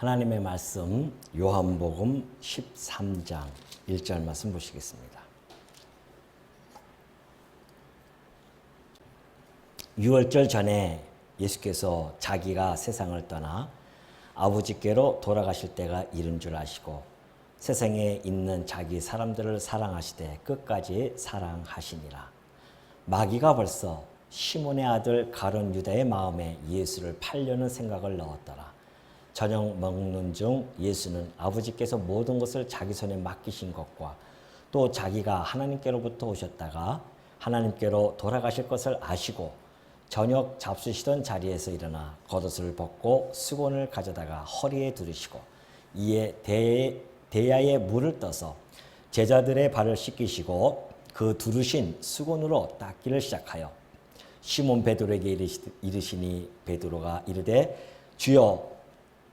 하나님의 말씀 요한복음 13장 1절 말씀 보시겠습니다. 유월절 전에 예수께서 자기가 세상을 떠나 아버지께로 돌아가실 때가 이른 줄 아시고 세상에 있는 자기 사람들을 사랑하시되 끝까지 사랑하시니라. 마귀가 벌써 시몬의 아들 가룟 유다의 마음에 예수를 팔려는 생각을 넣었더라. 저녁 먹는 중 예수는 아버지께서 모든 것을 자기 손에 맡기신 것과 또 자기가 하나님께로부터 오셨다가 하나님께로 돌아가실 것을 아시고 저녁 잡수시던 자리에서 일어나 겉옷을 벗고 수건을 가져다가 허리에 두르시고 이에 대야에 물을 떠서 제자들의 발을 씻기시고 그 두르신 수건으로 닦기를 시작하여 시몬 베드로에게 이르시니 베드로가 이르되 주여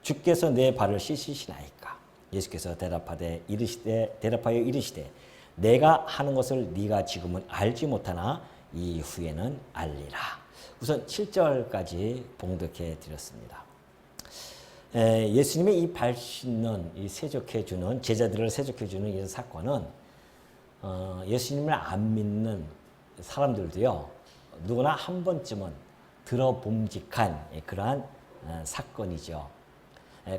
주께서 내 발을 씻으시나이까. 예수께서 대답하여 이르시되 내가 하는 것을 네가 지금은 알지 못하나 이후에는 알리라. 우선 7절까지 봉독해 드렸습니다. 예수님의 이 발 씻는, 이 세족해주는, 제자들을 세족해주는 이 사건은 예수님을 안 믿는 사람들도요, 누구나 한 번쯤은 들어봄직한 그러한 사건이죠.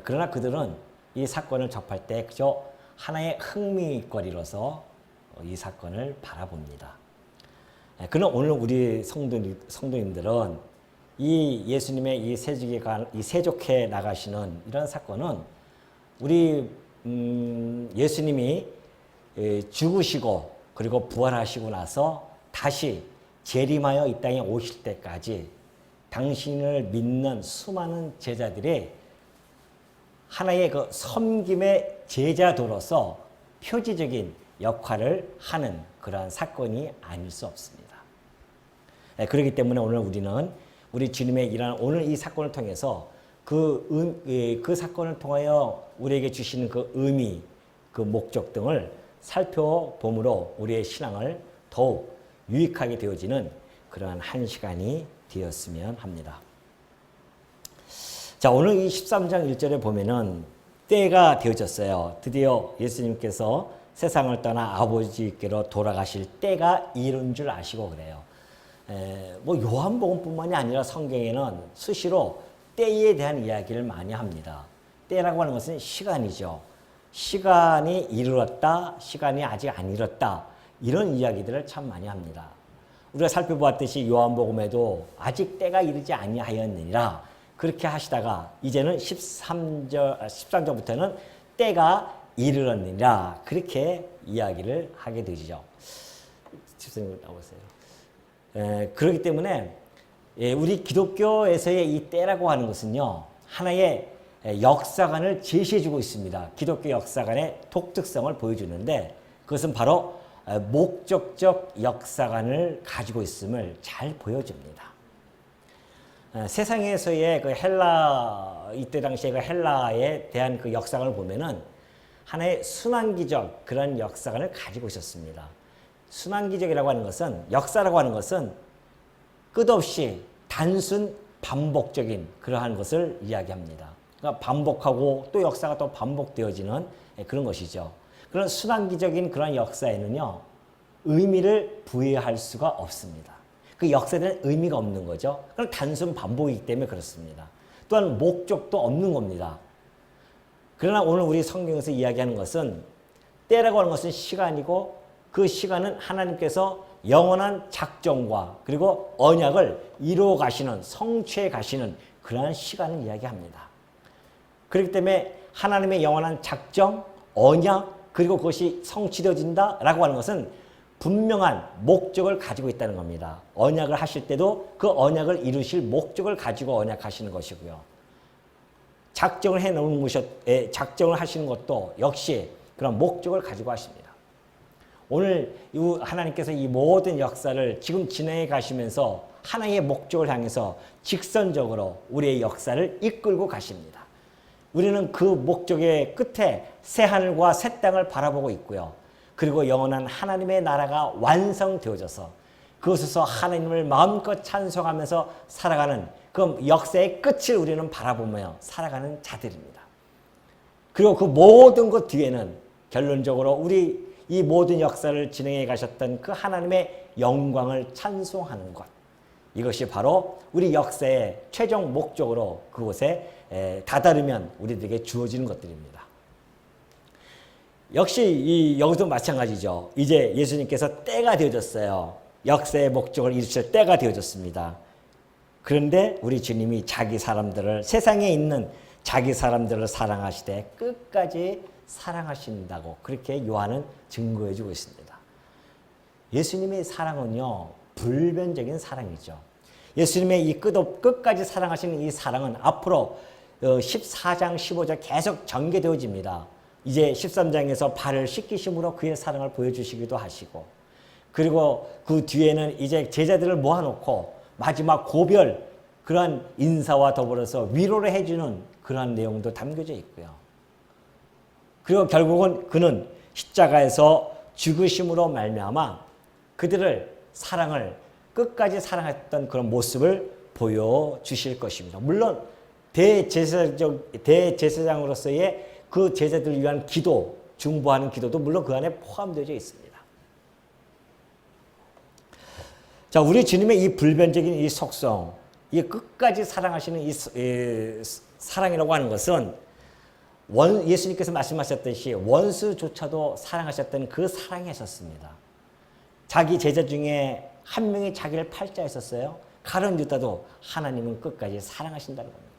그러나 그들은 이 사건을 접할 때 그저 하나의 흥미거리로서 이 사건을 바라봅니다. 그러나 오늘 우리 성도님들은 이 예수님의 이 세족해 나가시는 이런 사건은 우리 예수님이 죽으시고 그리고 부활하시고 나서 다시 재림하여 이 땅에 오실 때까지 당신을 믿는 수많은 제자들이 하나의 그 섬김의 제자도로서 표지적인 역할을 하는 그러한 사건이 아닐 수 없습니다. 그렇기 때문에 오늘 우리는 우리 주님의 일하는 오늘 이 사건을 통해서 그 사건을 통하여 우리에게 주시는 그 의미, 그 목적 등을 살펴봄으로 우리의 신앙을 더욱 유익하게 되어지는 그러한 한 시간이 되었으면 합니다. 자, 오늘 이 13장 1절에 보면은 때가 되어졌어요. 드디어 예수님께서 세상을 떠나 아버지께로 돌아가실 때가 이른 줄 아시고 그래요. 뭐 요한복음뿐만이 아니라 성경에는 수시로 때에 대한 이야기를 많이 합니다. 때라고 하는 것은 시간이죠. 시간이 이르렀다, 시간이 아직 안 이뤘다, 이런 이야기들을 참 많이 합니다. 우리가 살펴보았듯이 요한복음에도 아직 때가 이르지 아니하였느니라 그렇게 하시다가 이제는 13절부터는 때가 이르렀느니라 그렇게 이야기를 하게 되죠. 집사님 나오세요. 그렇기 때문에 우리 기독교에서의 이 때라고 하는 것은요, 하나의 역사관을 제시해주고 있습니다. 기독교 역사관의 독특성을 보여주는데 그것은 바로 목적적 역사관을 가지고 있음을 잘 보여줍니다. 세상에서의 그 이때 당시에 그 헬라에 대한 그 역사관을 보면은 하나의 순환기적 그런 역사관을 가지고 있었습니다. 순환기적이라고 하는 것은, 역사라고 하는 것은 끝없이 단순 반복적인 그러한 것을 이야기합니다. 그러니까 반복하고 또 역사가 또 반복되어지는 그런 것이죠. 그런 순환기적인 그런 역사에는요, 의미를 부여할 수가 없습니다. 그 역사에 대한 의미가 없는 거죠. 그럼 단순 반복이기 때문에 그렇습니다. 또한 목적도 없는 겁니다. 그러나 오늘 우리 성경에서 이야기하는 것은 때라고 하는 것은 시간이고 그 시간은 하나님께서 영원한 작정과 그리고 언약을 이루어 가시는, 성취해 가시는 그러한 시간을 이야기합니다. 그렇기 때문에 하나님의 영원한 작정, 언약, 그리고 그것이 성취되어진다라고 하는 것은 분명한 목적을 가지고 있다는 겁니다. 언약을 하실 때도 그 언약을 이루실 목적을 가지고 언약하시는 것이고요. 작정을 작정을 하시는 것도 역시 그런 목적을 가지고 하십니다. 오늘 하나님께서 이 모든 역사를 지금 진행해 가시면서 하나의 목적을 향해서 직선적으로 우리의 역사를 이끌고 가십니다. 우리는 그 목적의 끝에 새하늘과 새 땅을 바라보고 있고요. 그리고 영원한 하나님의 나라가 완성되어져서 그것에서 하나님을 마음껏 찬송하면서 살아가는 그 역사의 끝을 우리는 바라보며 살아가는 자들입니다. 그리고 그 모든 것 뒤에는 결론적으로 우리 이 모든 역사를 진행해 가셨던 그 하나님의 영광을 찬송하는 것. 이것이 바로 우리 역사의 최종 목적으로 그곳에 다다르면 우리들에게 주어지는 것들입니다. 역시 여기도 마찬가지죠. 이제 예수님께서 때가 되어졌어요. 역사의 목적을 이루실 때가 되어졌습니다. 그런데 우리 주님이 자기 사람들을, 세상에 있는 자기 사람들을 사랑하시되 끝까지 사랑하신다고 그렇게 요한은 증거해 주고 있습니다. 예수님의 사랑은요, 불변적인 사랑이죠. 예수님의 이 끝까지 사랑하시는 이 사랑은 앞으로 14장, 15장 계속 전개되어집니다. 이제 13장에서 발을 씻기심으로 그의 사랑을 보여주시기도 하시고, 그리고 그 뒤에는 이제 제자들을 모아놓고 마지막 고별, 그러한 인사와 더불어서 위로를 해주는 그러한 내용도 담겨져 있고요. 그리고 결국은 그는 십자가에서 죽으심으로 말미암아 그들을 사랑을 끝까지 사랑했던 그런 모습을 보여주실 것입니다. 물론 대제사장으로서의 그 제자들을 위한 기도, 중보하는 기도도 물론 그 안에 포함되어 있습니다. 자, 우리 주님의 이 불변적인 이 속성, 이 끝까지 사랑하시는 이 사랑이라고 하는 것은 예수님께서 말씀하셨듯이 원수조차도 사랑하셨던 그 사랑이셨습니다. 자기 제자 중에 한 명이 자기를 팔자했었어요. 가룟 유다도 하나님은 끝까지 사랑하신다는 겁니다.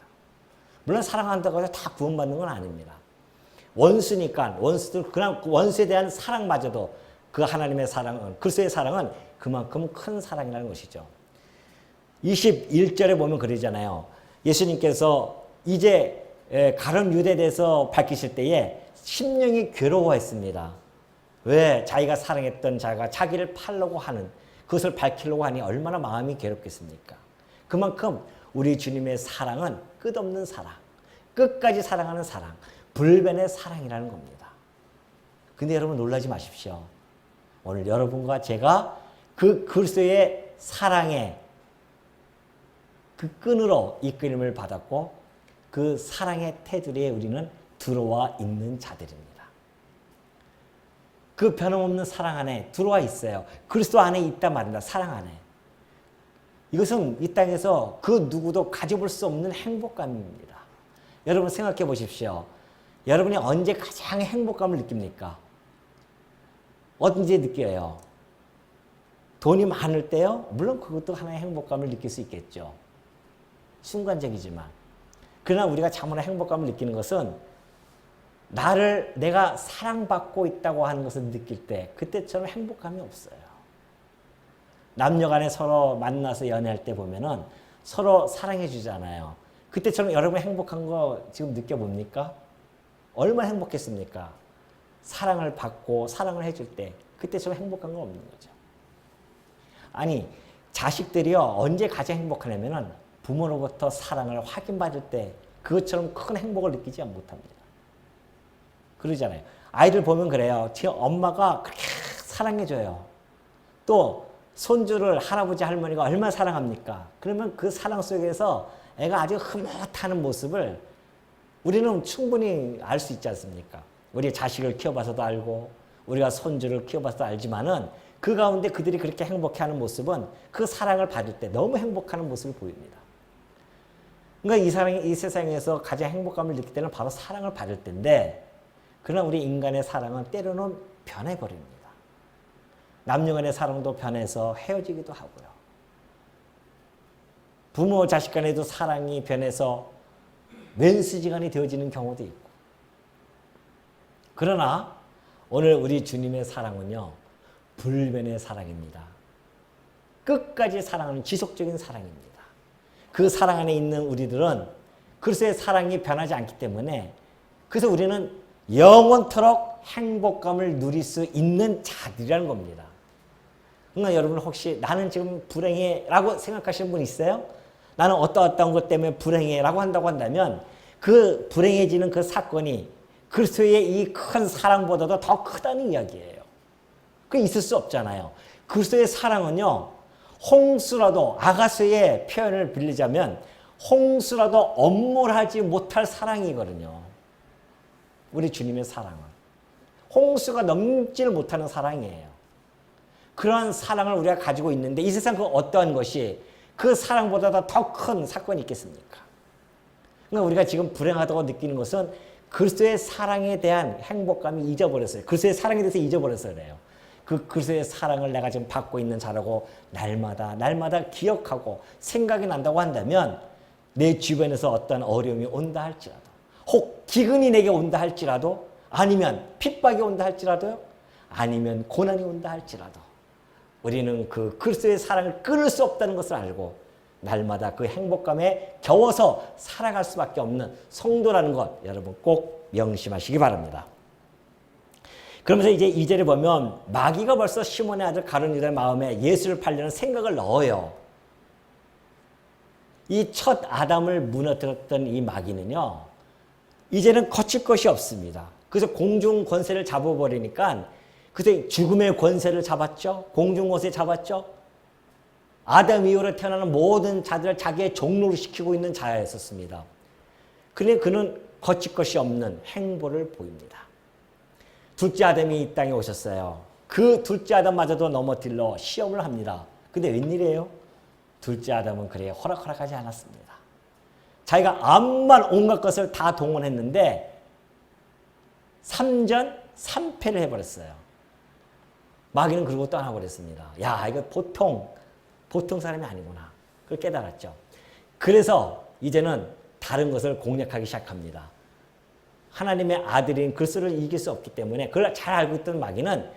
물론 사랑한다고 해서 다 구원받는 건 아닙니다. 원수니까 그냥 원수에 대한 사랑마저도 그 하나님의 사랑은, 그리스도의 사랑은 그만큼 큰 사랑이라는 것이죠. 21절에 보면 그러잖아요. 예수님께서 이제 가룟 유다에 대해서 밝히실 때에 심령이 괴로워했습니다. 왜? 자기가 사랑했던 자가 자기를 팔려고 하는, 그것을 밝히려고 하니 얼마나 마음이 괴롭겠습니까? 그만큼 우리 주님의 사랑은 끝없는 사랑, 끝까지 사랑하는 사랑, 불변의 사랑이라는 겁니다. 근데 여러분 놀라지 마십시오. 오늘 여러분과 제가 그 그리스도의 사랑의 그 끈으로 이끌림을 받았고 그 사랑의 테두리에 우리는 들어와 있는 자들입니다. 그 변함없는 사랑 안에 들어와 있어요. 그리스도 안에 있단 말입니다. 사랑 안에. 이것은 이 땅에서 그 누구도 가져볼 수 없는 행복감입니다. 여러분 생각해 보십시오. 여러분이 언제 가장 행복감을 느낍니까? 언제 느껴요? 돈이 많을 때요? 물론 그것도 하나의 행복감을 느낄 수 있겠죠. 순간적이지만. 그러나 우리가 참으로 행복감을 느끼는 것은 내가 사랑받고 있다고 하는 것을 느낄 때 그때처럼 행복감이 없어요. 남녀 간에 서로 만나서 연애할 때 보면은 서로 사랑해 주잖아요. 그때처럼 여러분 행복한 거 지금 느껴봅니까? 얼마나 행복했습니까? 사랑을 받고 사랑을 해줄 때 그때처럼 행복한 건 없는 거죠. 아니, 자식들이요 언제 가장 행복하냐면은 부모로부터 사랑을 확인받을 때 그것처럼 큰 행복을 느끼지 못합니다. 그러잖아요. 아이들 보면 그래요. 제 엄마가 그렇게 사랑해줘요. 또 손주를 할아버지 할머니가 얼마나 사랑합니까? 그러면 그 사랑 속에서 애가 아주 흐뭇하는 모습을 우리는 충분히 알 수 있지 않습니까? 우리 자식을 키워봐서도 알고 우리가 손주를 키워봐서도 알지만은 그 가운데 그들이 그렇게 행복해하는 모습은 그 사랑을 받을 때 너무 행복하는 모습을 보입니다. 그러니까 이 세상에서 가장 행복감을 느낄 때는 바로 사랑을 받을 때인데, 그러나 우리 인간의 사랑은 때로는 변해버립니다. 남녀 간의 사랑도 변해서 헤어지기도 하고요. 부모 자식 간에도 사랑이 변해서 왼수지간이 되어지는 경우도 있고. 그러나 오늘 우리 주님의 사랑은요, 불변의 사랑입니다. 끝까지 사랑하는 지속적인 사랑입니다. 그 사랑 안에 있는 우리들은 그리스도의 사랑이 변하지 않기 때문에, 그래서 우리는 영원토록 행복감을 누릴 수 있는 자들이라는 겁니다. 그러니까 여러분 혹시 나는 지금 불행해 라고 생각하시는 분 있어요? 나는 어떠한 것 때문에 불행해 라고 한다고 한다면 그 불행해지는 그 사건이 그리스도의 이 큰 사랑보다도 더 크다는 이야기예요. 그게 있을 수 없잖아요. 그리스도의 사랑은요, 홍수라도, 아가서의 표현을 빌리자면 홍수라도 엄몰하지 못할 사랑이거든요. 우리 주님의 사랑은. 홍수가 넘지를 못하는 사랑이에요. 그런 사랑을 우리가 가지고 있는데 이 세상 그 어떠한 것이 그 사랑보다 더 큰 사건이 있겠습니까? 그러니까 우리가 지금 불행하다고 느끼는 것은 그리스도의 사랑에 대한 행복감이 잊어버렸어요. 그리스도의 사랑에 대해서 잊어버렸어요. 그래요. 그 그리스도의 사랑을 내가 지금 받고 있는 자라고 날마다 기억하고 생각이 난다고 한다면 내 주변에서 어떤 어려움이 온다 할지라도 혹 기근이 내게 온다 할지라도 아니면 핍박이 온다 할지라도요. 아니면 고난이 온다 할지라도 우리는 그 그리스도의 사랑을 끊을 수 없다는 것을 알고 날마다 그 행복감에 겨워서 살아갈 수밖에 없는 성도라는 것 여러분 꼭 명심하시기 바랍니다. 그러면서 이제 2절에 보면 마귀가 벌써 시몬의 아들 가룟 유다의 마음에 예수를 팔려는 생각을 넣어요. 이 첫 아담을 무너뜨렸던 이 마귀는요. 이제는 거칠 것이 없습니다. 그래서 공중 권세를 잡아버리니까 그래서 죽음의 권세를 잡았죠. 공중 권세 잡았죠. 아담 이후로 태어나는 모든 자들을 자기의 종로로 시키고 있는 자였었습니다. 그런데 그는 거칠 것이 없는 행보를 보입니다. 둘째 아담이 이 땅에 오셨어요. 그 둘째 아담마저도 넘어뜨려 시험을 합니다. 근데 웬일이에요? 둘째 아담은 그래 허락하지 않았습니다. 자기가 암만 온갖 것을 다 동원했는데 3전 3패를 해버렸어요. 마귀는 그러고 떠나버렸습니다. 야, 이거 보통 사람이 아니구나. 그걸 깨달았죠. 그래서 이제는 다른 것을 공략하기 시작합니다. 하나님의 아들인 그리스도를 이길 수 없기 때문에 그걸 잘 알고 있던 마귀는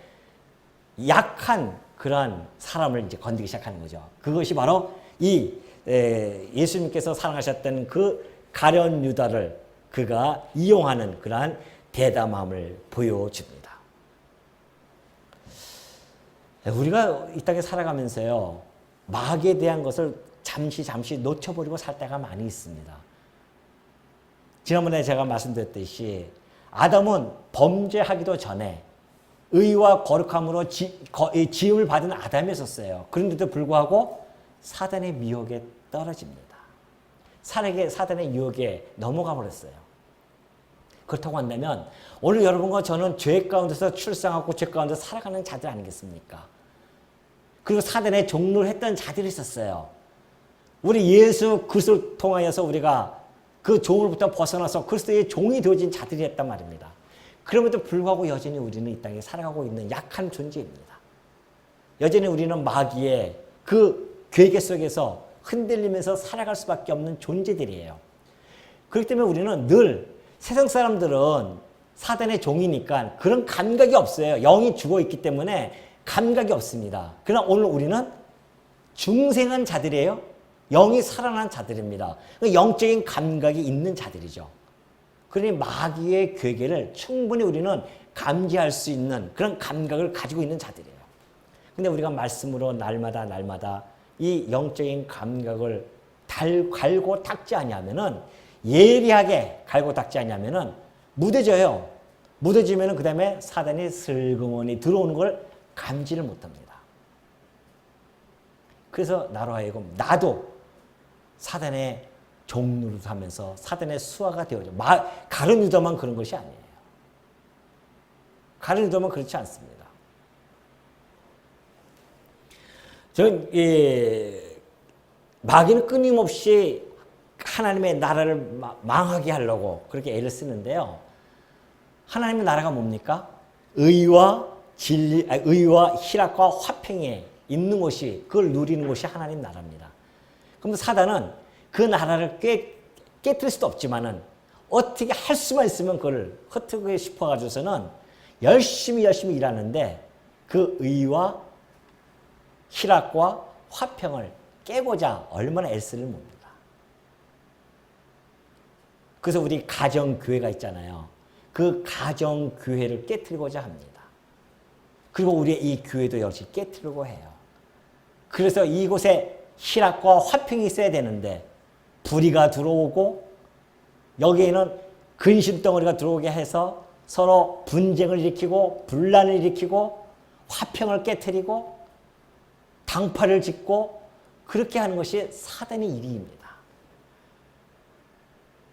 약한 그러한 사람을 이제 건드리기 시작하는 거죠. 그것이 바로 이 예수님께서 사랑하셨던 그 가룟 유다를 그가 이용하는 그러한 대담함을 보여줍니다. 우리가 이 땅에 살아가면서요. 마귀에 대한 것을 잠시 놓쳐버리고 살 때가 많이 있습니다. 지난번에 제가 말씀드렸듯이 아담은 범죄하기도 전에 의와 거룩함으로 지음을 받은 아담이었어요. 그런데도 불구하고 사단의 미혹에 떨어집니다. 사단의 유혹에 넘어가 버렸어요. 그렇다고 한다면 오늘 여러분과 저는 죄 가운데서 출생하고 죄 가운데서 살아가는 자들 아니겠습니까? 그리고 사단의 종로를 했던 자들이 있었어요. 우리 예수 그리스도를 통하여서 우리가 그 종으로부터 벗어나서 그리스도의 종이 되어진 자들이었단 말입니다. 그럼에도 불구하고 여전히 우리는 이 땅에 살아가고 있는 약한 존재입니다. 여전히 우리는 마귀의 그 괴계 속에서 흔들리면서 살아갈 수밖에 없는 존재들이에요. 그렇기 때문에 우리는 늘 세상 사람들은 사단의 종이니까 그런 감각이 없어요. 영이 죽어있기 때문에 감각이 없습니다. 그러나 오늘 우리는 중생한 자들이에요. 영이 살아난 자들입니다. 영적인 감각이 있는 자들이죠. 그러니 마귀의 괴계를 충분히 우리는 감지할 수 있는 그런 감각을 가지고 있는 자들이에요. 근데 우리가 말씀으로 날마다 이 영적인 감각을 갈고 닦지 아니하면은 예리하게 갈고 닦지 아니하면은 무뎌져요. 무뎌지면은 그다음에 사단이 슬그머니 들어오는 걸 감지를 못합니다. 그래서 나로 하여금 나도 사단의 종로를 하면서 사단의 수하가 되어져. 가룟 유다만 그런 것이 아니에요. 가룟 유다만 그렇지 않습니다. 저는 마귀는 끊임없이 하나님의 나라를 망하게 하려고 그렇게 애를 쓰는데요. 하나님의 나라가 뭡니까? 의와 희락과 화평에 있는 곳이 그걸 누리는 곳이 하나님 나라입니다. 그럼 사단은 그 나라를 깨뜨릴 수도 없지만은 어떻게 할 수만 있으면 그걸 흩트고 싶어가지고서는 열심히 일하는데 그 의와 희락과 화평을 깨고자 얼마나 애쓰를 봅니다. 그래서 우리 가정교회가 있잖아요. 그 가정교회를 깨뜨리고자 합니다. 그리고 우리의 이 교회도 역시 깨뜨리려고 해요. 그래서 이곳에 희락과 화평이 있어야 되는데 불의가 들어오고 여기에는 근심덩어리가 들어오게 해서 서로 분쟁을 일으키고 분란을 일으키고 화평을 깨뜨리고 당파를 짓고 그렇게 하는 것이 사단의 일입니다.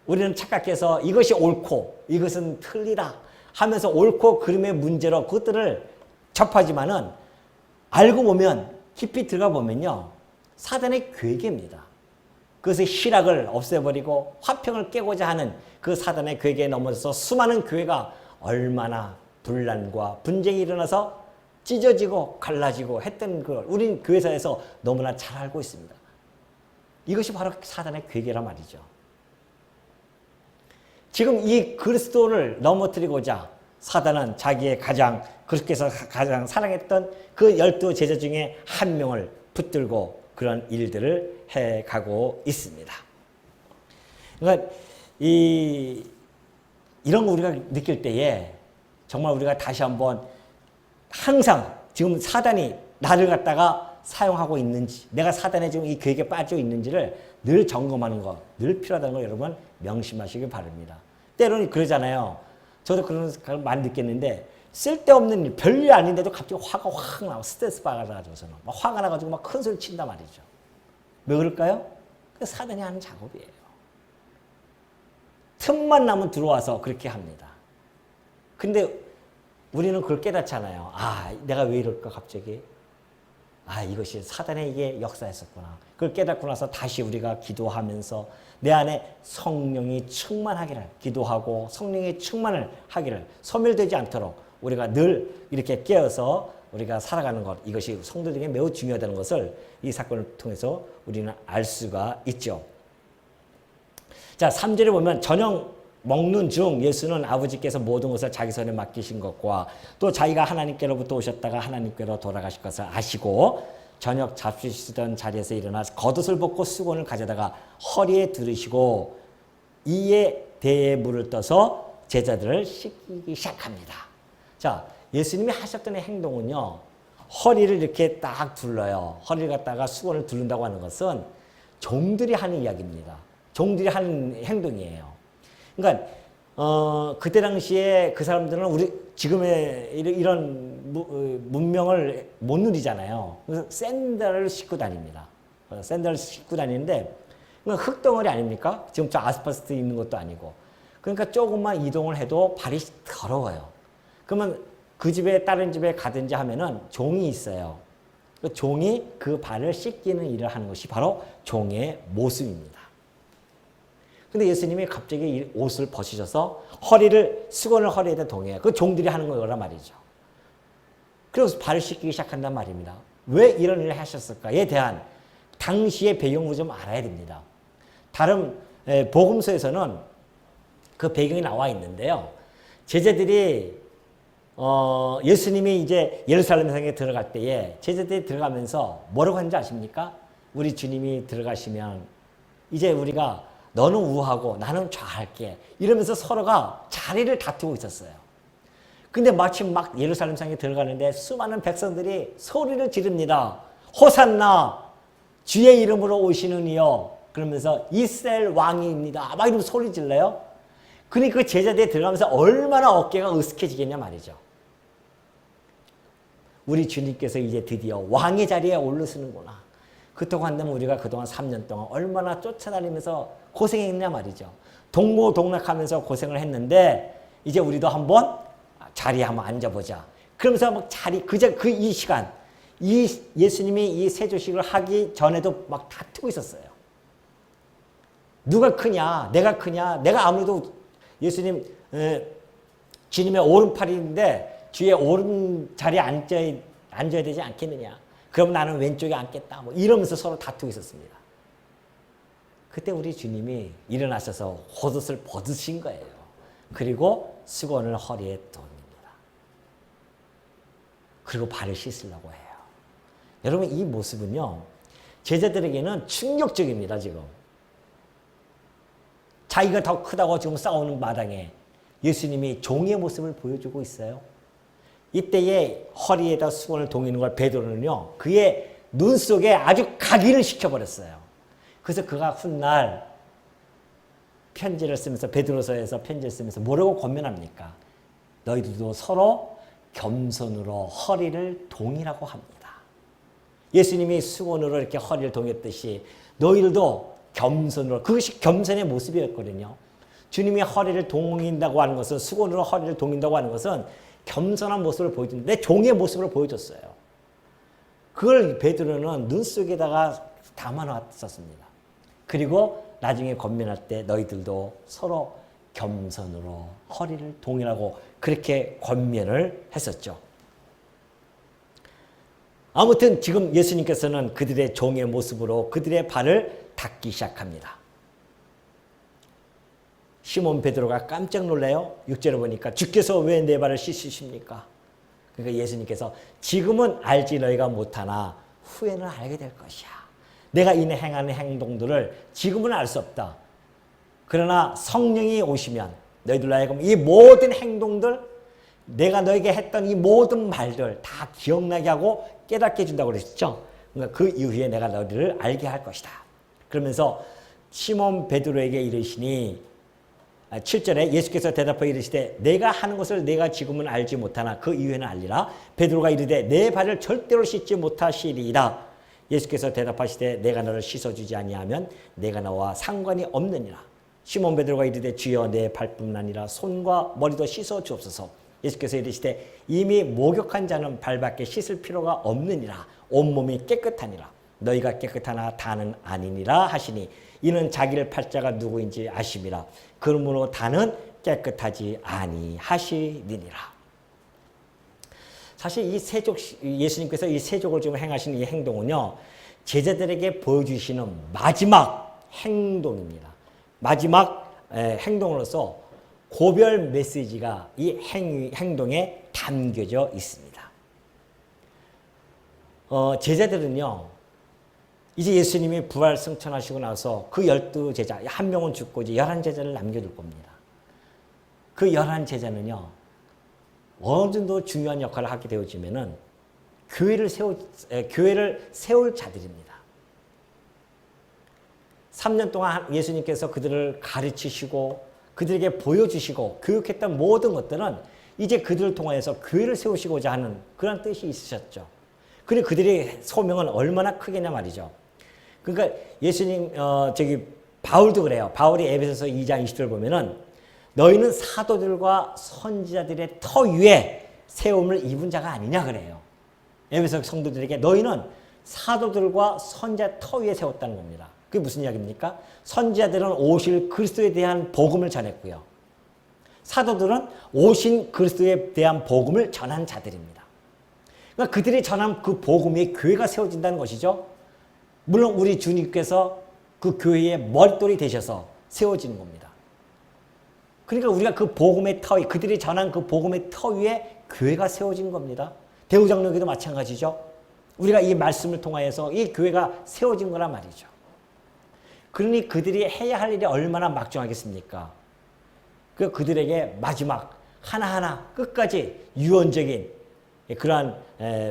우리는 착각해서 이것이 옳고 이것은 틀리다 하면서 옳고 그름의 문제로 그것들을 접하지만은 알고 보면 깊이 들어가 보면요. 사단의 괴계입니다. 그것의 희락을 없애버리고 화평을 깨고자 하는 그 사단의 괴계에 넘어져서 수많은 교회가 얼마나 분란과 분쟁이 일어나서 찢어지고 갈라지고 했던 걸 우린 교회사에서 너무나 잘 알고 있습니다. 이것이 바로 사단의 괴계란 말이죠. 지금 이 그리스도를 넘어뜨리고자 사단은 자기의 그렇게 해서 가장 사랑했던 그 12 제자 중에 한 명을 붙들고 그런 일들을 해가고 있습니다. 그러니까 이런 거 우리가 느낄 때에 정말 우리가 다시 한번 항상 지금 사단이 나를 갖다가 사용하고 있는지 내가 사단의 지금 이 계획에 빠져 있는지를 늘 점검하는 거 늘 필요하다는 걸 여러분 명심하시길 바랍니다. 때로는 그러잖아요. 저도 그런 걸 많이 느꼈는데 쓸데없는 일, 별일 아닌데도 갑자기 화가 확 나고 스트레스 받아가지고서는 막 화가 나가지고 막 큰 소리 친단 말이죠. 왜 그럴까요? 그 사단이 하는 작업이에요. 틈만 나면 들어와서 그렇게 합니다. 근데 우리는 그걸 깨닫잖아요. 아, 내가 왜 이럴까 갑자기? 아, 이것이 사단의 이게 역사였었구나. 그걸 깨닫고 나서 다시 우리가 기도하면서 내 안에 성령이 충만하기를 기도하고 성령의 충만을 하기를 소멸되지 않도록 우리가 늘 이렇게 깨어서 우리가 살아가는 것, 이것이 성도들에게 매우 중요하다는 것을 이 사건을 통해서 우리는 알 수가 있죠. 자, 3절에 보면 저녁 먹는 중 예수는 아버지께서 모든 것을 자기 손에 맡기신 것과 또 자기가 하나님께로부터 오셨다가 하나님께로 돌아가실 것을 아시고 저녁 잡수시던 자리에서 일어나 겉옷을 벗고 수건을 가져다가 허리에 두르시고 이에 대에 물을 떠서 제자들을 씻기기 시작합니다. 자, 예수님이 하셨던 행동은요. 허리를 이렇게 딱 둘러요. 허리를 갖다가 수건을 두른다고 하는 것은 종들이 하는 이야기입니다. 종들이 하는 행동이에요. 그러니까 그때 당시에 그 사람들은 우리 지금의 이런 문명을 못 누리잖아요. 그래서 샌들을 신고 다닙니다. 샌들을 신고 다니는데 흙덩어리 아닙니까? 지금 저 아스팔트 있는 것도 아니고. 그러니까 조금만 이동을 해도 발이 더러워요. 그러면 그 집에 다른 집에 가든지 하면은 종이 있어요. 그 종이 그 발을 씻기는 일을 하는 것이 바로 종의 모습입니다. 근데 예수님이 갑자기 이 옷을 벗으셔서 수건을 허리에다 동해요. 그 종들이 하는 거란 말이죠. 그래서 발을 씻기기 시작한단 말입니다. 왜 이런 일을 하셨을까에 대한 당시의 배경을 좀 알아야 됩니다. 다른 복음서에서는 그 배경이 나와 있는데요. 제자들이 예수님이 이제 예루살렘 성에 들어갈 때에 제자들이 들어가면서 뭐라고 하는지 아십니까? 우리 주님이 들어가시면 이제 우리가 너는 우하고 나는 좌할게 이러면서 서로가 자리를 다투고 있었어요. 근데 마침 막 예루살렘 성에 들어가는데 수많은 백성들이 소리를 지릅니다. 호산나 주의 이름으로 오시는 이여 그러면서 이스라엘 왕이입니다. 막 이러면서 소리 질러요. 그러니까 그 제자들이 들어가면서 얼마나 어깨가 으스해지겠냐 말이죠. 우리 주님께서 이제 드디어 왕의 자리에 오르시는구나. 그동안 우리가 그동안 3년 동안 얼마나 쫓아다니면서 고생했냐 말이죠. 동고동락하면서 고생을 했는데 이제 우리도 한번 자리에 한번 앉아보자. 그러면서 막 이 시간 예수님이 이 세조식을 하기 전에도 막 다투고 있었어요. 누가 크냐? 내가 크냐? 내가 아무래도 예수님 주님의 오른팔인데 주의 오른 자리에 앉아야 되지 않겠느냐? 그럼 나는 왼쪽에 앉겠다. 뭐 이러면서 서로 다투고 있었습니다. 그때 우리 주님이 일어나셔서 겉옷을 벗으신 거예요. 그리고 수건을 허리에 돕니다. 그리고 발을 씻으려고 해요. 여러분 이 모습은요. 제자들에게는 충격적입니다. 지금. 자기가 더 크다고 지금 싸우는 마당에 예수님이 종의 모습을 보여주고 있어요. 이때에 허리에다 수건을 동이는 걸 베드로는요. 그의 눈 속에 아주 각인을 시켜버렸어요. 그래서 그가 훗날 편지를 쓰면서 베드로서에서 편지를 쓰면서 뭐라고 권면합니까? 너희들도 서로 겸손으로 허리를 동이라고 합니다. 예수님이 수건으로 이렇게 허리를 동였듯이 너희들도 겸손으로 그것이 겸손의 모습이었거든요. 주님이 허리를 동인다고 하는 것은, 수건으로 허리를 동인다고 하는 것은 겸손한 모습을 보여주는데 종의 모습을 보여줬어요. 그걸 베드로는 눈 속에다가 담아놨었습니다. 그리고 나중에 권면할 때 너희들도 서로 겸손으로 허리를 동이라고 그렇게 권면을 했었죠. 아무튼 지금 예수님께서는 그들의 종의 모습으로 그들의 발을 닦기 시작합니다. 시몬 베드로가 깜짝 놀라요. 6절에 보니까 주께서 왜 내 발을 씻으십니까? 그러니까 예수님께서 지금은 알지 너희가 못하나 후에는 알게 될 것이야. 내가 이내 행하는 행동들을 지금은 알 수 없다. 그러나 성령이 오시면 너희들로 하여금 이 모든 행동들, 내가 너에게 했던 이 모든 말들 다 기억나게 하고 깨닫게 해준다고 그랬죠. 그러니까 그 이후에 내가 너희들을 알게 할 것이다. 그러면서 시몬 베드로에게 이르시니 7절에 예수께서 대답하여 이르시되 내가 하는 것을 내가 지금은 알지 못하나 그 이후에는 알리라. 베드로가 이르되 내 발을 절대로 씻지 못하시리이다. 예수께서 대답하시되 내가 너를 씻어주지 아니하면 내가 너와 상관이 없느니라. 시몬 베드로가 이르되 주여 내 발뿐 아니라 손과 머리도 씻어 주옵소서. 예수께서 이르시되 이미 목욕한 자는 발밖에 씻을 필요가 없느니라. 온몸이 깨끗하니라. 너희가 깨끗하나 다는 아니니라 하시니 이는 자기를 팔 자가 누구인지 아심이라. 그러므로 다는 깨끗하지 아니하시니라. 사실 이 세족, 예수님께서 이 세족을 좀 행하시는 이 행동은요, 제자들에게 보여주시는 마지막 행동입니다. 마지막 행동으로서 고별 메시지가 이 행동에 담겨져 있습니다. 제자들은요, 이제 예수님이 부활 승천하시고 나서 그 12제자, 한 명은 죽고 이제 11제자를 남겨둘 겁니다. 그 11제자는요, 어느 정도 중요한 역할을 하게 되어지면은 교회를 세울 자들입니다. 3년 동안 예수님께서 그들을 가르치시고 그들에게 보여주시고 교육했던 모든 것들은 이제 그들을 통해서 교회를 세우시고자 하는 그런 뜻이 있으셨죠. 그리고 그들의 소명은 얼마나 크겠냐 말이죠. 그러니까 예수님, 바울도 그래요. 바울이 에베소서 2장 20절 보면은 너희는 사도들과 선지자들의 터 위에 세움을 입은 자가 아니냐 그래요. 에베소 성도들에게 너희는 사도들과 선지자 터 위에 세웠다는 겁니다. 그게 무슨 이야기입니까? 선지자들은 오실 그리스도에 대한 복음을 전했고요. 사도들은 오신 그리스도에 대한 복음을 전한 자들입니다. 그러니까 그들이 전한 그 복음이 교회가 세워진다는 것이죠. 물론 우리 주님께서 그 교회의 머릿돌이 되셔서 세워지는 겁니다. 그러니까 우리가 그 복음의 터 위, 그들이 전한 그 복음의 터 위에 교회가 세워진 겁니다. 대우장로교도 마찬가지죠. 우리가 이 말씀을 통하여서 이 교회가 세워진 거란 말이죠. 그러니 그들이 해야 할 일이 얼마나 막중하겠습니까? 그들에게 마지막 하나하나 끝까지 유언적인 그러한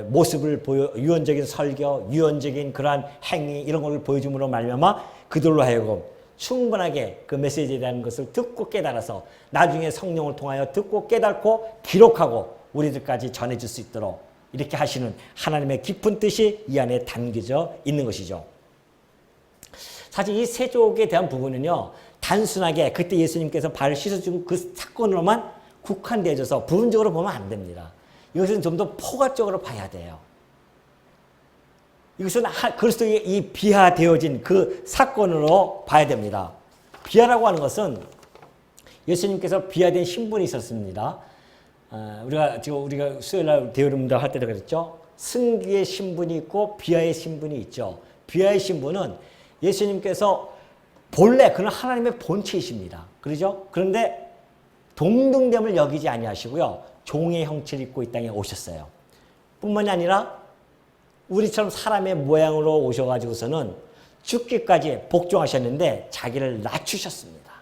모습을 유언적인 설교, 유언적인 그러한 행위 이런 것을 보여줌으로 말미암아 그들로 하여금 충분하게 그 메시지에 대한 것을 듣고 깨달아서 나중에 성령을 통하여 듣고 깨닫고 기록하고 우리들까지 전해줄 수 있도록 이렇게 하시는 하나님의 깊은 뜻이 이 안에 담겨져 있는 것이죠. 사실 이 세족에 대한 부분은요, 단순하게 그때 예수님께서 발을 씻어준 그 사건으로만 국한되어져서 부분적으로 보면 안 됩니다. 이것은 좀 더 포괄적으로 봐야 돼요. 이것은 그리스도의 이 비하되어진 그 사건으로 봐야 됩니다. 비하라고 하는 것은 예수님께서 비하된 신분이 있었습니다. 우리가 수요일날 대여름도 할 때도 그랬죠. 승귀의 신분이 있고 비하의 신분이 있죠. 비하의 신분은 예수님께서 본래 그는 하나님의 본체이십니다. 그렇죠? 그런데 동등됨을 여기지 아니하시고요. 종의 형체를 입고 이 땅에 오셨어요. 뿐만이 아니라 우리처럼 사람의 모양으로 오셔가지고서는 죽기까지 복종하셨는데 자기를 낮추셨습니다.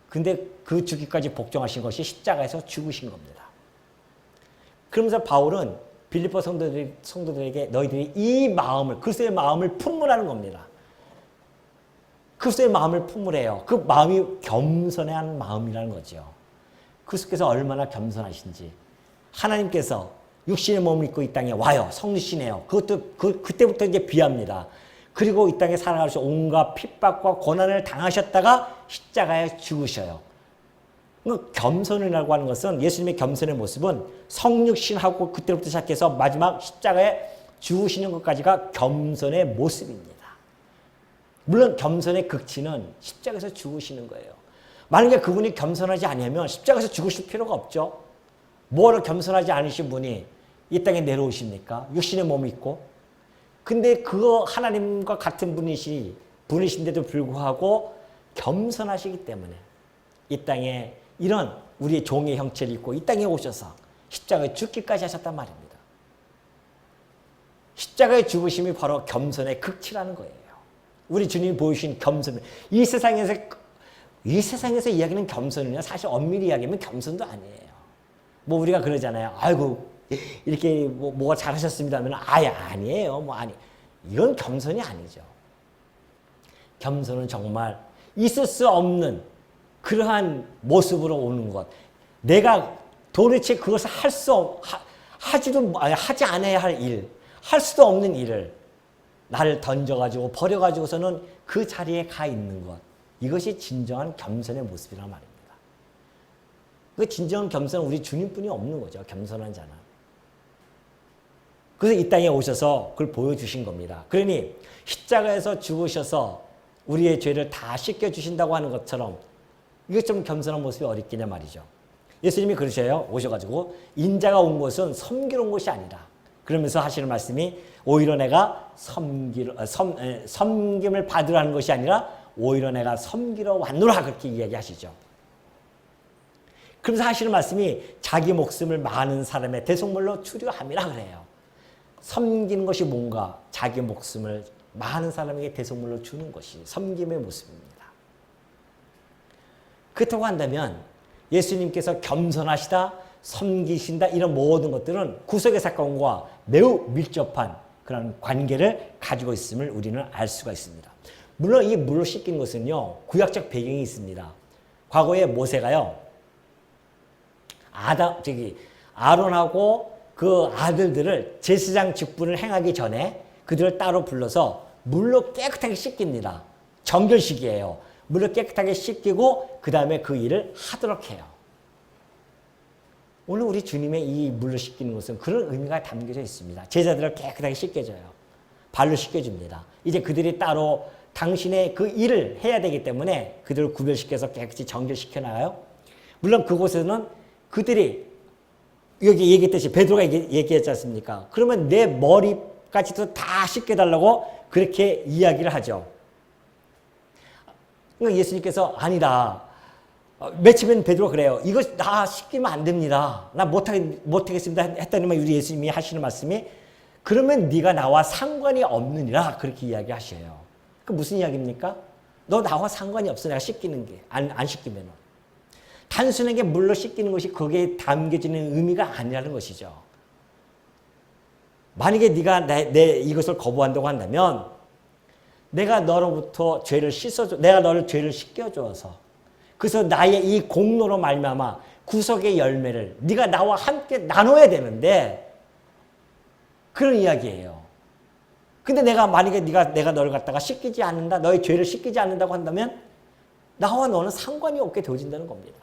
근데 그 죽기까지 복종하신 것이 십자가에서 죽으신 겁니다. 그러면서 바울은 빌립보 성도들에게 너희들이 이 마음을, 그리스도의 마음을 품으라는 겁니다. 그리스도의 마음을 품으래요. 그 마음이 겸손해야 하는 마음이라는 거죠. 그리스도께서 얼마나 겸손하신지. 하나님께서 육신의 몸을 입고 이 땅에 와요. 성리시네요. 그때부터 이제 비합니다. 그리고 이 땅에 살아가셔서 온갖 핍박과 고난을 당하셨다가 십자가에 죽으셔요. 겸손이라고 하는 것은 예수님의 겸손의 모습은 성육신하고 그때부터 시작해서 마지막 십자가에 죽으시는 것까지가 겸손의 모습입니다. 물론 겸손의 극치는 십자가에서 죽으시는 거예요. 만약에 그분이 겸손하지 않으면 십자가에서 죽으실 필요가 없죠. 뭐를 겸손하지 않으신 분이 이 땅에 내려오십니까? 육신의 몸이 있고. 근데 그거 하나님과 같은 분이신데도 불구하고 겸손하시기 때문에 이 땅에 이런 우리의 종의 형체를 입고 이 땅에 오셔서 십자가에 죽기까지 하셨단 말입니다. 십자가의 죽으심이 바로 겸손의 극치라는 거예요. 우리 주님이 보여주신 겸손. 이 세상에서 이야기하는 겸손은요, 사실 엄밀히 이야기하면 겸손도 아니에요. 뭐 우리가 그러잖아요. 아이고 이렇게 뭐가 잘하셨습니다 하면 아예 아니에요. 이건 겸손이 아니죠. 겸손은 정말 있을 수 없는 그러한 모습으로 오는 것. 내가 도대체 그것을 하지 않아야 할 일, 할 수도 없는 일을 나를 던져가지고 버려가지고서는 그 자리에 가 있는 것. 이것이 진정한 겸손의 모습이란 말입니다. 그 진정한 겸손은 우리 주님뿐이 없는 거죠. 겸손한 자는. 그래서 이 땅에 오셔서 그걸 보여주신 겁니다. 그러니 십자가에서 죽으셔서 우리의 죄를 다 씻겨주신다고 하는 것처럼 이게 좀 겸손한 모습이 어딨겠냐 말이죠. 예수님이 그러셔요. 오셔가지고 인자가 온 것은 섬기러 온 것이 아니라 그러면서 하시는 말씀이 오히려 내가 섬김을 받으라는 것이 아니라 오히려 내가 섬기러 왔노라 그렇게 이야기하시죠. 그러면서 하시는 말씀이 자기 목숨을 많은 사람의 대속물로 추려함이라 그래요. 섬기는 것이 뭔가 자기 목숨을 많은 사람에게 대속물로 주는 것이 섬김의 모습입니다. 그렇다고 한다면 예수님께서 겸손하시다, 섬기신다 이런 모든 것들은 구속의 사건과 매우 밀접한 그런 관계를 가지고 있음을 우리는 알 수가 있습니다. 물론 이 물로 씻긴 것은요, 구약적 배경이 있습니다. 과거에 모세가요, 아론하고 그 아들들을 제사장 직분을 행하기 전에 그들을 따로 불러서 물로 깨끗하게 씻깁니다. 정결식이에요. 물로 깨끗하게 씻기고 그 다음에 그 일을 하도록 해요. 오늘 우리 주님의 이 물로 씻기는 것은 그런 의미가 담겨져 있습니다. 제자들을 깨끗하게 씻겨줘요. 발로 씻겨줍니다. 이제 그들이 따로 당신의 그 일을 해야 되기 때문에 그들을 구별시켜서 깨끗이 정결시켜 나가요. 물론 그곳에는 그들이 여기 얘기했듯이 베드로가 얘기했지 않습니까? 그러면 내 머리까지도 다 씻겨달라고 그렇게 이야기를 하죠. 그러니까 예수님께서 아니다. 맺히면 베드로가 그래요. 이거 다 씻기면 안 됩니다. 나 못하겠습니다. 했더니만 우리 예수님이 하시는 말씀이 그러면 네가 나와 상관이 없느니라 그렇게 이야기하셔요. 그 무슨 이야기입니까? 너 나와 상관이 없어. 내가 씻기는 게. 안 씻기면. 단순하게 물로 씻기는 것이 거기에 담겨지는 의미가 아니라는 것이죠. 만약에 네가 내 이것을 거부한다고 한다면 내가 너로부터 죄를 내가 너를 죄를 씻겨줘서 그래서 나의 이 공로로 말미암아 구속의 열매를 네가 나와 함께 나눠야 되는데 그런 이야기예요. 근데 만약에 내가 너를 갖다가 씻기지 않는다, 너의 죄를 씻기지 않는다고 한다면 나와 너는 상관이 없게 되어진다는 겁니다.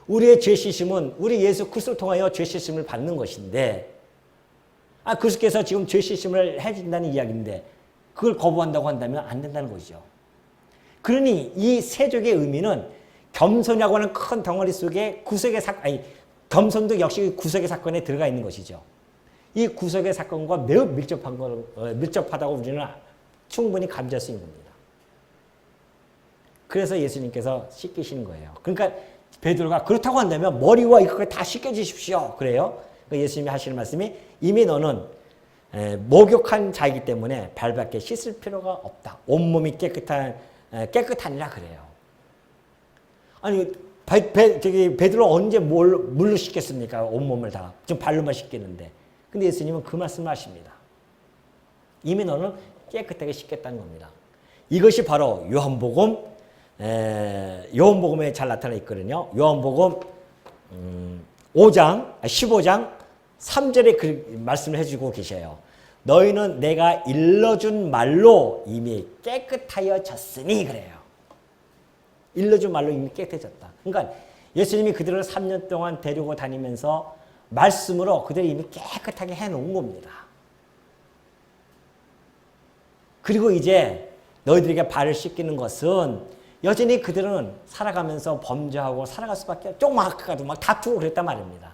우리의 죄 씻음은 우리 예수 그리스도를 통하여 죄 씻음을 받는 것인데 그리스도께서 지금 죄 씻음을 해준다는 이야기인데 그걸 거부한다고 한다면 안 된다는 것이죠. 그러니 이 세족의 의미는 겸손이라고 하는 큰 덩어리 속에 겸손도 역시 구속의 사건에 들어가 있는 것이죠. 이 구속의 사건과 매우 밀접하다고 우리는 충분히 감지할 수 있는 겁니다. 그래서 예수님께서 씻기시는 거예요. 그러니까 베드로가 그렇다고 한다면 머리와 이것까지 다 씻겨주십시오. 그래요. 그러니까 예수님이 하시는 말씀이 이미 너는 목욕한 자이기 때문에 발밖에 씻을 필요가 없다. 온몸이 깨끗하니라 그래요. 아니 베드로 언제 물로 씻겠습니까? 온몸을 다. 지금 발로만 씻겠는데. 근데 예수님은 그 말씀을 하십니다. 이미 너는 깨끗하게 씻겠다는 겁니다. 이것이 바로 요한복음에 잘 나타나 있거든요. 요한복음 15장 3절에 그 말씀을 해주고 계셔요. 너희는 내가 일러준 말로 이미 깨끗하여졌으니 그래요. 일러준 말로 이미 깨끗해졌다. 그러니까 예수님이 그들을 3년 동안 데리고 다니면서 말씀으로 그들이 이미 깨끗하게 해놓은 겁니다. 그리고 이제 너희들에게 발을 씻기는 것은 여전히 그들은 살아가면서 범죄하고 살아갈 수밖에 조금만 가도 막 다투고 그랬단 말입니다.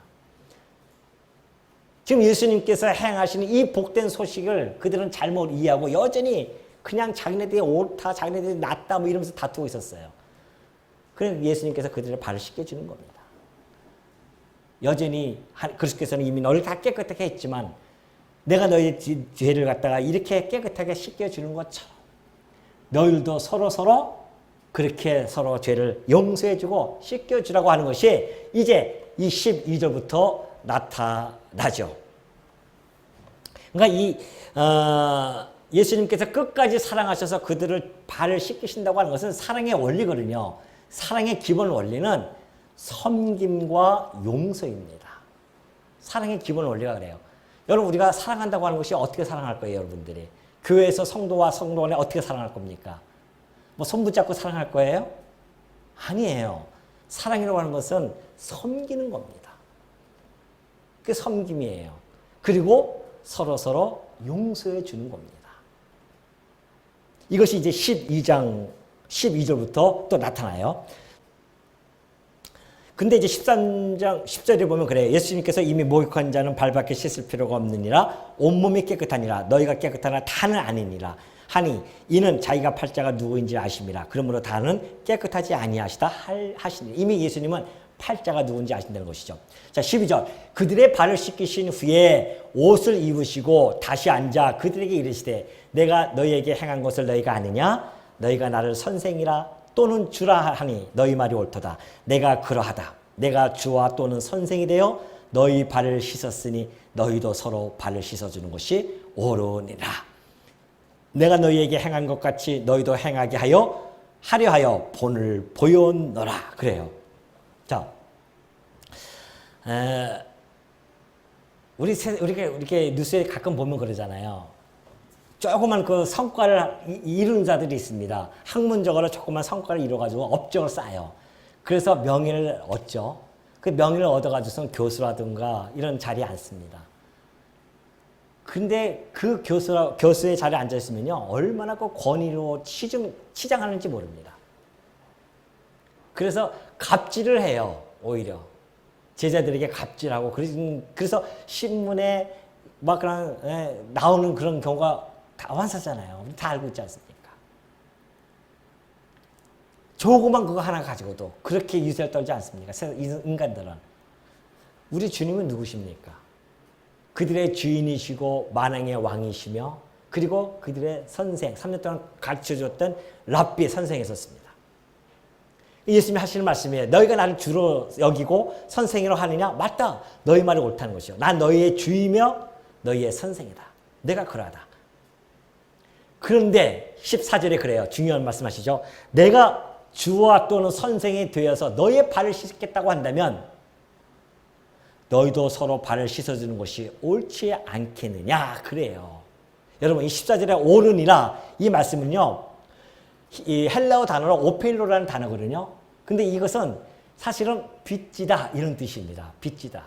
지금 예수님께서 행하시는 이 복된 소식을 그들은 잘못 이해하고 여전히 그냥 자기네들이 옳다, 자기네들이 낫다 뭐 이러면서 다투고 있었어요. 그래서 예수님께서 그들의 발을 씻겨주는 겁니다. 여전히 그리스도께서는 이미 너를 다 깨끗하게 했지만 내가 너희의 죄를 갖다가 이렇게 깨끗하게 씻겨주는 것처럼 너희들도 서로 그렇게 서로 죄를 용서해주고 씻겨주라고 하는 것이 이제 이 12절부터 나타나죠. 그러니까 예수님께서 끝까지 사랑하셔서 그들을 발을 씻기신다고 하는 것은 사랑의 원리거든요. 사랑의 기본 원리는 섬김과 용서입니다. 사랑의 기본 원리가 그래요. 여러분 우리가 사랑한다고 하는 것이 어떻게 사랑할 거예요, 여러분들이? 교회에서 성도와 성도 간에 어떻게 사랑할 겁니까? 뭐 손 붙잡고 사랑할 거예요? 아니에요. 사랑이라고 하는 것은 섬기는 겁니다. 그게 섬김이에요. 그리고 서로 용서해 주는 겁니다. 이것이 이제 12장 12절부터 또 나타나요. 근데 이제 13장 10절에 보면 그래요. 예수님께서 이미 목욕한 자는 발밖에 씻을 필요가 없느니라 온몸이 깨끗하니라 너희가 깨끗하나 다는 아니니라 하니 이는 자기가 팔자가 누구인지 아심이라 그러므로 다는 깨끗하지 아니하시다 하시니 이미 예수님은 팔자가 누군지 아신다는 것이죠. 자 12절 그들의 발을 씻기신 후에 옷을 입으시고 다시 앉아 그들에게 이르시되 내가 너희에게 행한 것을 너희가 아느냐 너희가 나를 선생이라 또는 주라 하니 너희 말이 옳도다. 내가 그러하다. 내가 주와 또는 선생이 되어 너희 발을 씻었으니 너희도 서로 발을 씻어주는 것이 옳으니라. 내가 너희에게 행한 것 같이 너희도 행하게 하려 하여 본을 보였노라. 그래요. 자, 우리가 이렇게 뉴스에 가끔 보면 그러잖아요. 조그만 그 성과를 이루는 자들이 있습니다. 학문적으로 조그만 성과를 이뤄가지고 업적을 쌓아요. 그래서 명예를 얻죠. 그 명예를 얻어가지고선 교수라든가 이런 자리에 앉습니다. 근데 그 교수의 자리에 앉아있으면요. 얼마나 그 권위로 치장하는지 모릅니다. 그래서 갑질을 해요. 오히려. 제자들에게 갑질하고. 그래서 신문에 막 그냥 나오는 그런 경우가 다 완사잖아요. 우리 다 알고 있지 않습니까? 조그만 그거 하나 가지고도 그렇게 유세를 떨지 않습니까? 인간들은. 우리 주님은 누구십니까? 그들의 주인이시고 만왕의 왕이시며 그리고 그들의 선생, 3년 동안 가르쳐줬던 랍비 선생이셨습니다. 예수님이 하시는 말씀이에요. 너희가 나를 주로 여기고 선생이라고 하느냐? 맞다. 너희 말이 옳다는 것이요. 난 너희의 주이며 너희의 선생이다. 내가 그러하다. 그런데 14절에 그래요. 중요한 말씀하시죠. 내가 주와 또는 선생이 되어서 너희의 발을 씻겠다고 한다면 너희도 서로 발을 씻어주는 것이 옳지 않겠느냐 그래요. 여러분 이 14절에 옳으니라 이 말씀은요. 이 헬라어 단어로 오펠로라는 단어거든요. 근데 이것은 사실은 빚지다 이런 뜻입니다. 빚지다.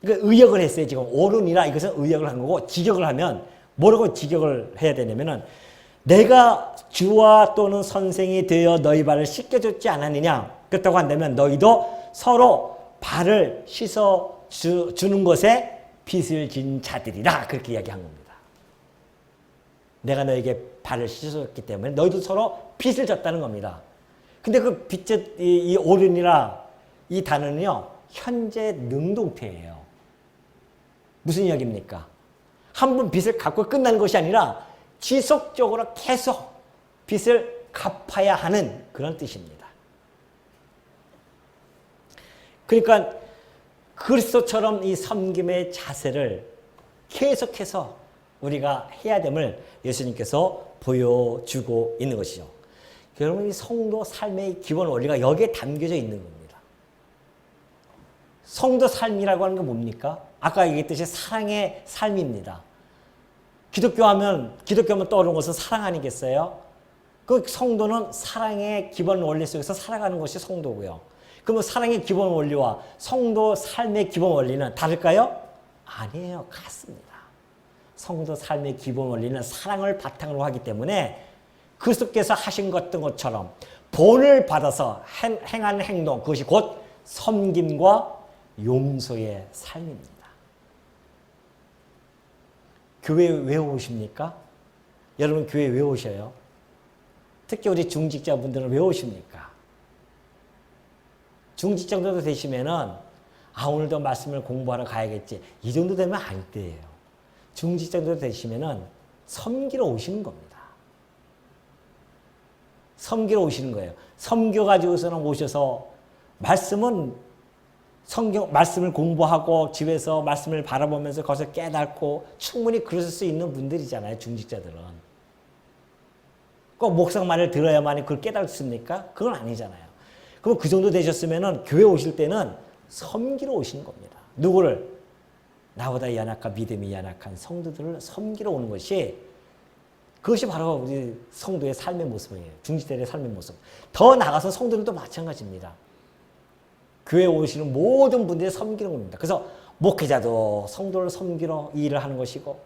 그러니까 의역을 했어요. 지금 옳으니라 이것은 의역을 한 거고 직역을 하면 뭐라고 직역을 해야 되냐면은 내가 주와 또는 선생이 되어 너희 발을 씻겨줬지 않았느냐 그렇다고 한다면 너희도 서로 발을 씻어 주는 것에 빚을 진 자들이라 그렇게 이야기한 겁니다. 내가 너에게 발을 씻어줬기 때문에 너희도 서로 빚을 졌다는 겁니다. 근데 그 빚, 이 옳으니라 이 단어는요 현재 능동태예요. 무슨 이야기입니까? 한 번 빚을 갚고 끝나는 것이 아니라 지속적으로 계속 빚을 갚아야 하는 그런 뜻입니다. 그러니까 그리스도처럼 이 섬김의 자세를 계속해서 우리가 해야 됨을 예수님께서 보여주고 있는 것이죠. 여러분 이 성도 삶의 기본 원리가 여기에 담겨져 있는 겁니다. 성도 삶이라고 하는 게 뭡니까? 아까 얘기했듯이 사랑의 삶입니다. 기독교하면 떠오르는 것은 사랑 아니겠어요? 그 성도는 사랑의 기본 원리 속에서 살아가는 것이 성도고요. 그러면 사랑의 기본 원리와 성도 삶의 기본 원리는 다를까요? 아니에요. 같습니다. 성도 삶의 기본 원리는 사랑을 바탕으로 하기 때문에 그리스도께서 하신 것처럼 본을 받아서 행한 행동, 그것이 곧 섬김과 용서의 삶입니다. 교회 왜 오십니까? 여러분 교회 왜 오셔요? 특히 우리 중직자분들은 왜 오십니까? 중직 정도 되시면은 오늘도 말씀을 공부하러 가야겠지. 이 정도 되면 안 돼요. 중직 정도 되시면은 섬기러 오시는 겁니다. 섬기러 오시는 거예요. 섬겨가지고서는 오셔서 말씀을 공부하고 집에서 말씀을 바라보면서 거기서 깨닫고 충분히 그러실 수 있는 분들이잖아요. 중직자들은. 꼭 목사 말을 들어야만 그걸 깨닫습니까? 그건 아니잖아요. 그럼 그 정도 되셨으면 교회 오실 때는 섬기러 오시는 겁니다. 누구를? 나보다 연약한 믿음이 연약한 성도들을 섬기러 오는 것이 그것이 바로 우리 성도의 삶의 모습이에요. 중직자들의 삶의 모습. 더 나아가서 성도들도 마찬가지입니다. 교회에 오시는 모든 분들이 섬기는 겁니다. 그래서 목회자도 성도를 섬기러 일을 하는 것이고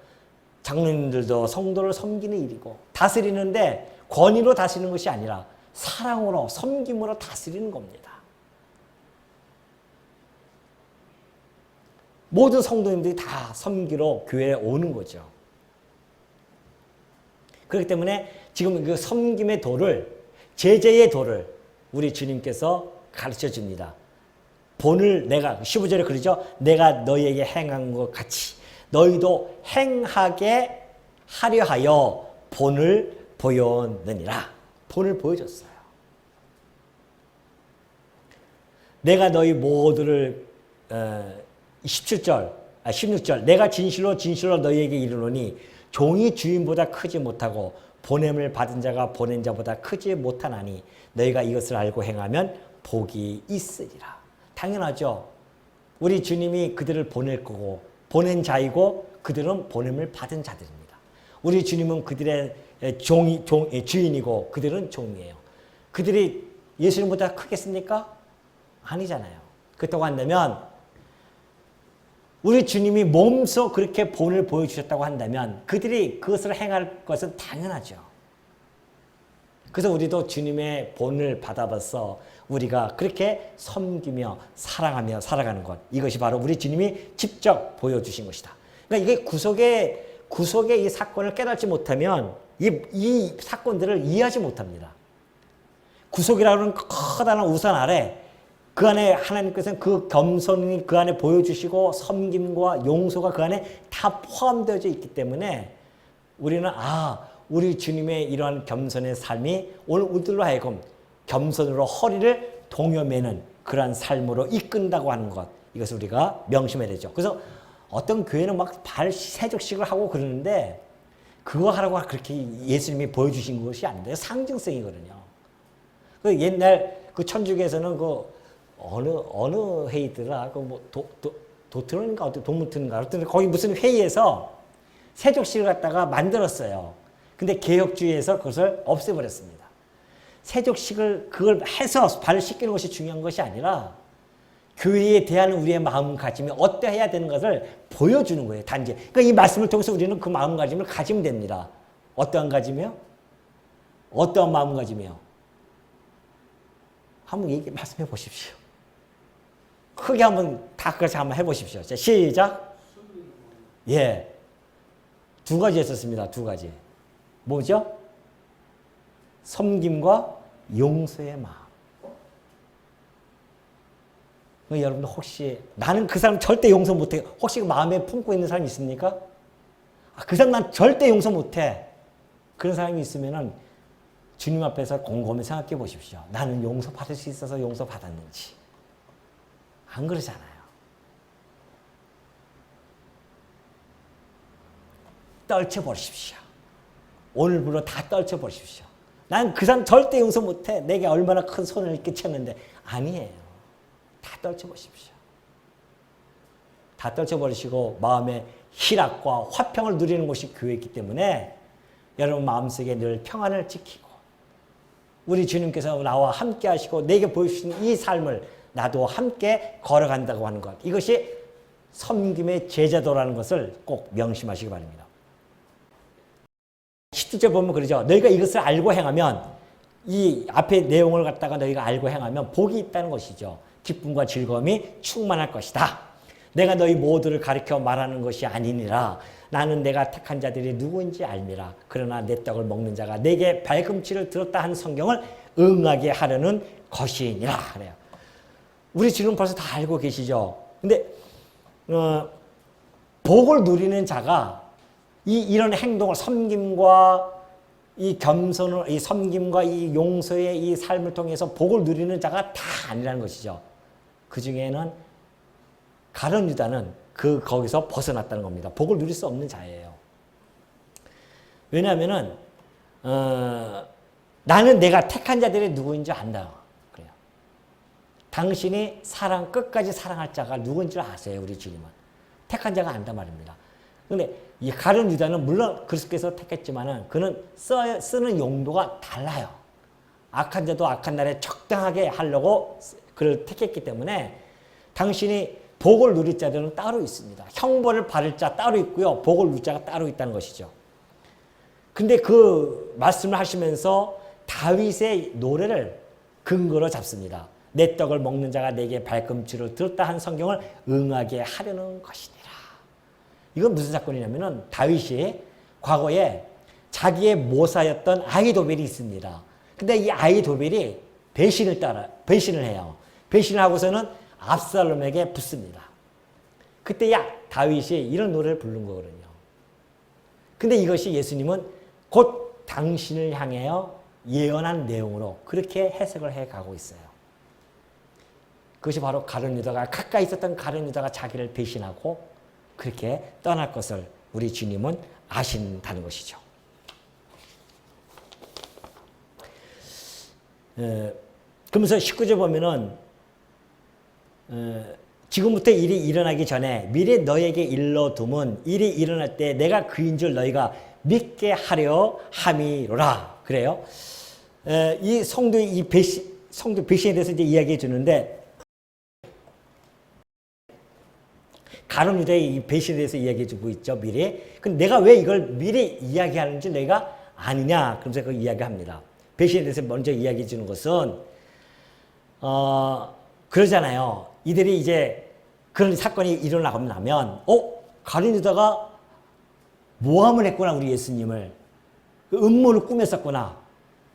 장로님들도 성도를 섬기는 일이고 다스리는데 권위로 다스리는 것이 아니라 사랑으로 섬김으로 다스리는 겁니다. 모든 성도님들이 다 섬기러 교회에 오는 거죠. 그렇기 때문에 지금 그 섬김의 도를, 제재의 도를 우리 주님께서 가르쳐 줍니다. 본을 내가 15절에 그러죠. 내가 너희에게 행한 것 같이 너희도 행하게 하려 하여 본을 보였느니라. 본을 보여줬어요. 내가 너희 모두를 16절 내가 진실로 너희에게 이르노니 종이 주인보다 크지 못하고 보냄을 받은 자가 보낸 자보다 크지 못하나니 너희가 이것을 알고 행하면 복이 있으리라. 당연하죠. 우리 주님이 그들을 보낼 거고 보낸 자이고 그들은 보냄을 받은 자들입니다. 우리 주님은 그들의 주인이고 그들은 종이에요. 그들이 예수님보다 크겠습니까? 아니잖아요. 그렇다고 한다면 우리 주님이 몸소 그렇게 본을 보여주셨다고 한다면 그들이 그것을 행할 것은 당연하죠. 그래서 우리도 주님의 본을 받아봐서 우리가 그렇게 섬기며 사랑하며 살아가는 것, 이것이 바로 우리 주님이 직접 보여주신 것이다. 그러니까 이게 구속의 이 사건을 깨닫지 못하면 이 사건들을 이해하지 못합니다. 구속이라는 커다란 우산 아래 그 안에 하나님께서는 그 겸손이 그 안에 보여주시고 섬김과 용서가 그 안에 다 포함되어 있기 때문에 우리는 우리 주님의 이러한 겸손의 삶이 오늘 우리들로 하여금 겸손으로 허리를 동여매는 그러한 삶으로 이끈다고 하는 것, 이것을 우리가 명심해야 되죠. 그래서 어떤 교회는 막 발 세족식을 하고 그러는데 그거 하라고 그렇게 예수님이 보여주신 것이 아닌데 상징성이거든요. 그 옛날 그 천주교에서는 그 어느 회의더라, 도트론인가 어떤 도무트인가 어떤 거기 무슨 회의에서 세족식을 갖다가 만들었어요. 근데 개혁주의에서 그것을 없애버렸습니다. 세족식을 그걸 해서 발을 씻기는 것이 중요한 것이 아니라 교회에 대한 우리의 마음가짐이 어떠해야 되는 것을 보여주는 거예요. 단지. 그러니까 이 말씀을 통해서 우리는 그 마음가짐을 가지면 됩니다. 어떠한 가짐이요? 어떠한 마음가짐이요? 한번 말씀해 보십시오. 크게 한번 다 그렇게 한번 해보십시오. 자, 시작. 예. 두 가지 했었습니다. 두 가지. 뭐죠? 섬김과 용서의 마음. 여러분들 혹시 나는 그 사람 절대 용서 못해. 혹시 마음에 품고 있는 사람이 있습니까? 그 사람 난 절대 용서 못해. 그런 사람이 있으면은 주님 앞에서 곰곰이 생각해 보십시오. 나는 용서받을 수 있어서 용서받았는지. 안 그러잖아요. 떨쳐버리십시오. 오늘부로 다 떨쳐버리십시오. 난 그 사람 절대 용서 못해. 내게 얼마나 큰 손을 끼쳤는데. 아니에요. 다 떨쳐버리십시오. 다 떨쳐버리시고 마음에 희락과 화평을 누리는 곳이 교회이기 때문에 여러분 마음속에 늘 평안을 지키고 우리 주님께서 나와 함께 하시고 내게 보여주신 이 삶을 나도 함께 걸어간다고 하는 것. 이것이 섬김의 제자도라는 것을 꼭 명심하시기 바랍니다. 10주째 보면 그러죠. 너희가 이것을 알고 행하면 이 앞에 내용을 갖다가 너희가 알고 행하면 복이 있다는 것이죠. 기쁨과 즐거움이 충만할 것이다. 내가 너희 모두를 가르쳐 말하는 것이 아니니라. 나는 내가 택한 자들이 누구인지 알미라. 그러나 내 떡을 먹는 자가 내게 발꿈치를 들었다 한 성경을 응하게 하려는 것이니라. 그래요. 우리 지금 벌써 다 알고 계시죠. 근데 복을 누리는 자가 이런 행동을 섬김과 이 겸손을 이 섬김과 이 용서의 이 삶을 통해서 복을 누리는 자가 다 아니라는 것이죠. 그 중에는 가룟 유다는 거기서 벗어났다는 겁니다. 복을 누릴 수 없는 자예요. 왜냐하면은 나는 내가 택한 자들이 누구인지 안다. 그래요. 당신이 끝까지 사랑할 자가 누구인지 아세요, 우리 주님은. 택한 자가 안다 말입니다. 그런데 이 가룟 유다는 물론 그리스도께서 택했지만은 그는 쓰는 용도가 달라요. 악한 자도 악한 날에 적당하게 하려고 그를 택했기 때문에 당신이 복을 누릴 자들은 따로 있습니다. 형벌을 받을 자 따로 있고요. 복을 누릴 자가 따로 있다는 것이죠. 근데 그 말씀을 하시면서 다윗의 노래를 근거로 잡습니다. 내 떡을 먹는 자가 내게 발꿈치를 들었다 한 성경을 응하게 하려는 것이니라. 이건 무슨 사건이냐면은 다윗이 과거에 자기의 모사였던 아히도벨이 있습니다. 근데 이 아히도벨이 배신을 해요. 배신을 하고서는 압살롬에게 붙습니다. 그때 다윗이 이런 노래를 부른 거거든요. 근데 이것이 예수님은 곧 당신을 향하여 예언한 내용으로 그렇게 해석을 해가고 있어요. 그것이 바로 가룟 유다가 가까이 있었던 가룟 유다가 자기를 배신하고 그렇게 떠날 것을 우리 주님은 아신다는 것이죠. 그러면서 19절 보면은 지금부터 일이 일어나기 전에 미리 너에게 일러둠은 일이 일어날 때 내가 그인 줄 너희가 믿게 하려 함이로라. 그래요. 이 성도의 성도 배신에 대해서 이제 이야기해 주는데 가룟 유다의 이 배신에 대해서 이야기해 주고 있죠, 미리. 근데 내가 왜 이걸 미리 이야기하는지 너희가 아느냐? 그러면서 그 이야기합니다. 배신에 대해서 먼저 이야기해 주는 것은 그러잖아요. 이들이 이제 그런 사건이 일어나고 나면 가룟 유다가 모함을 했구나, 우리 예수님을. 음모를 꾸몄었구나.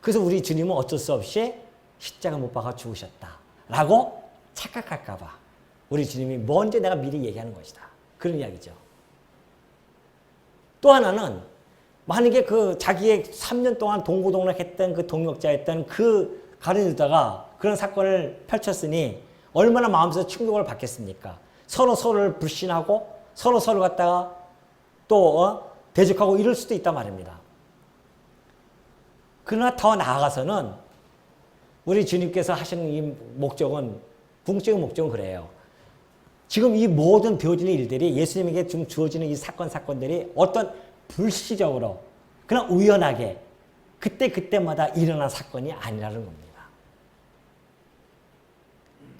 그래서 우리 주님은 어쩔 수 없이 십자가 못 박아 죽으셨다 라고 착각할까 봐 우리 주님이 먼저 내가 미리 얘기하는 것이다. 그런 이야기죠. 또 하나는 만약에 그 자기의 3년 동안 동고동락했던 그 동역자였던 그 가룟 유다가 그런 사건을 펼쳤으니 얼마나 마음속에서 충격을 받겠습니까? 서로를 불신하고 서로를 갖다가 또 대적하고 이럴 수도 있단 말입니다. 그러나 더 나아가서는 우리 주님께서 하시는 이 목적은, 궁극적인 목적은 그래요. 지금 이 모든 되어지는 일들이 예수님에게 지금 주어지는 이 사건들이 어떤 불시적으로 그냥 우연하게 그때마다 일어난 사건이 아니라는 겁니다.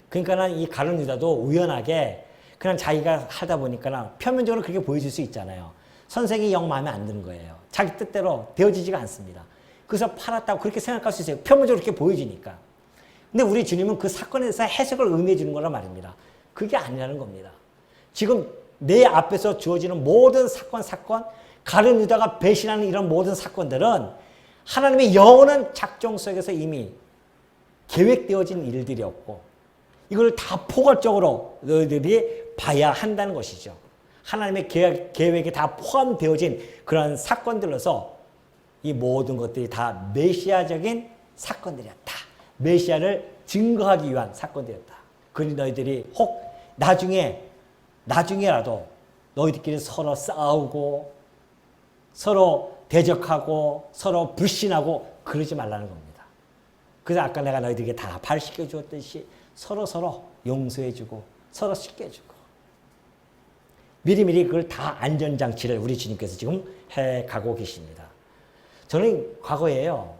그러니까 이 가룟 유다도 우연하게 그냥 자기가 하다 보니까 표면적으로 그렇게 보여줄 수 있잖아요. 선생이 영 마음에 안 드는 거예요. 자기 뜻대로 되어지지가 않습니다. 그래서 팔았다고 그렇게 생각할 수 있어요. 표면적으로 그렇게 보여지니까. 근데 우리 주님은 그 사건에 대해서 해석을 의미해 주는 거란 말입니다. 그게 아니라는 겁니다. 지금 내 앞에서 주어지는 모든 사건, 가룟 유다가 배신하는 이런 모든 사건들은 하나님의 영원한 작정 속에서 이미 계획되어진 일들이었고 이걸 다 포괄적으로 너희들이 봐야 한다는 것이죠. 하나님의 계획에 다 포함되어진 그런 사건들로서 이 모든 것들이 다 메시아적인 사건들이었다. 메시아를 증거하기 위한 사건들이었다. 그러니 너희들이 혹 나중에라도 너희들끼리 서로 싸우고 서로 대적하고 서로 불신하고 그러지 말라는 겁니다. 그래서 아까 내가 너희들에게 다 발시켜 주었듯이 서로 용서해 주고 서로 쉽게 해주고 미리미리 그걸 다 안전장치를 우리 주님께서 지금 해가고 계십니다. 저는 과거에요.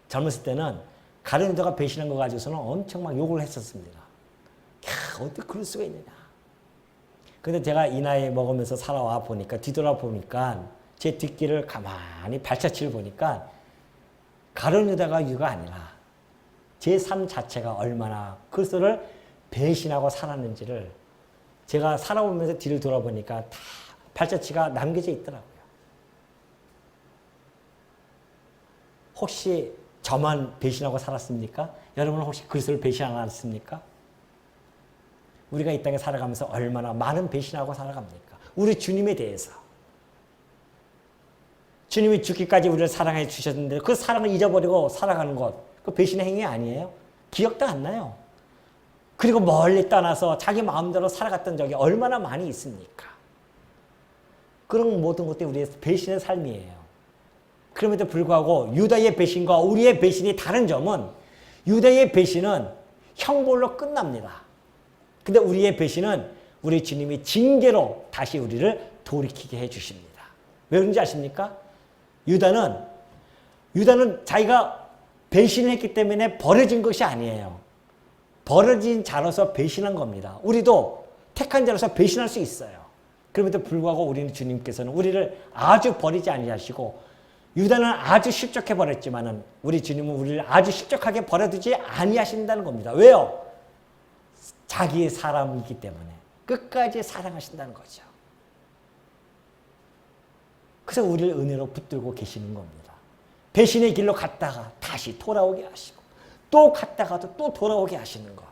젊었을 때는 가룟 유다가 배신한 거 가지고서는 엄청 막 욕을 했었습니다. 야, 어떻게 그럴 수가 있느냐. 근데 제가 이 나이 먹으면서 살아와 보니까, 뒤돌아 보니까 제 뒷길을 가만히 발자취를 보니까 가룟 유다가 이유가 아니라 제 삶 자체가 얼마나 그리스도를 배신하고 살았는지를 제가 살아오면서 뒤를 돌아보니까 다 발자취가 남겨져 있더라고요. 혹시 저만 배신하고 살았습니까? 여러분은 혹시 그리스도를 배신 안 하셨습니까? 우리가 이 땅에 살아가면서 얼마나 많은 배신하고 살아갑니까? 우리 주님에 대해서. 주님이 죽기까지 우리를 사랑해 주셨는데 그 사랑을 잊어버리고 살아가는 것, 그 배신의 행위 아니에요? 기억도 안 나요. 그리고 멀리 떠나서 자기 마음대로 살아갔던 적이 얼마나 많이 있습니까? 그런 모든 것들이 우리의 배신의 삶이에요. 그럼에도 불구하고 유다의 배신과 우리의 배신이 다른 점은 유다의 배신은 형벌로 끝납니다. 근데 우리의 배신은 우리 주님이 징계로 다시 우리를 돌이키게 해 주십니다. 왜 그런지 아십니까? 유다는 자기가 배신을 했기 때문에 버려진 것이 아니에요. 버려진 자로서 배신한 겁니다. 우리도 택한 자로서 배신할 수 있어요. 그럼에도 불구하고 우리는 주님께서는 우리를 아주 버리지 아니하시고 유다는 아주 실족해 버렸지만은 우리 주님은 우리를 아주 실족하게 버려두지 아니하신다는 겁니다. 왜요? 자기의 사람이기 때문에 끝까지 사랑하신다는 거죠. 그래서 우리를 은혜로 붙들고 계시는 겁니다. 배신의 길로 갔다가 다시 돌아오게 하시고 또 갔다가도 또 돌아오게 하시는 것.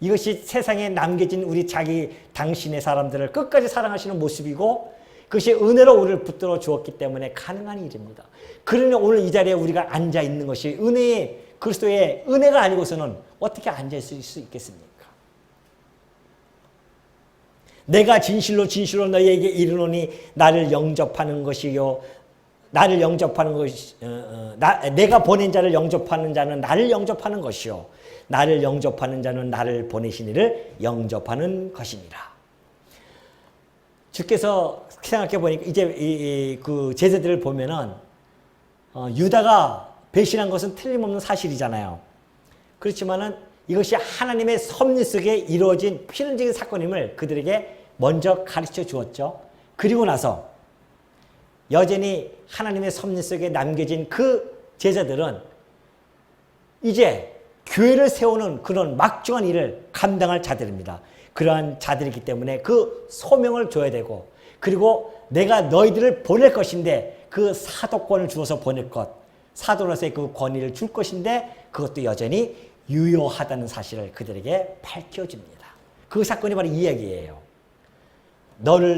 이것이 세상에 남겨진 우리 당신의 사람들을 끝까지 사랑하시는 모습이고 그것이 은혜로 우리를 붙들어 주었기 때문에 가능한 일입니다. 그러니 오늘 이 자리에 우리가 앉아 있는 것이 그리스도의 은혜가 아니고서는 어떻게 앉아 있을 수 있겠습니까? 내가 진실로 너희에게 이르노니 나를 영접하는 것이요. 내가 보낸 자를 영접하는 자는 나를 영접하는 것이요. 나를 영접하는 자는 나를 보내신 이를 영접하는 것이니라. 주께서 생각해 보니까 이제 그 제자들을 보면은 유다가 배신한 것은 틀림없는 사실이잖아요. 그렇지만은 이것이 하나님의 섭리 속에 이루어진 필연적인 사건임을 그들에게 먼저 가르쳐 주었죠. 그리고 나서 여전히 하나님의 섭리 속에 남겨진 그 제자들은 이제 교회를 세우는 그런 막중한 일을 감당할 자들입니다. 그러한 자들이기 때문에 그 소명을 줘야 되고 그리고 내가 너희들을 보낼 것인데 그 사도권을 주어서 보낼 것, 사도로서의 그 권위를 줄 것인데 그것도 여전히 유효하다는 사실을 그들에게 밝혀줍니다. 그 사건이 바로 이 이야기예요.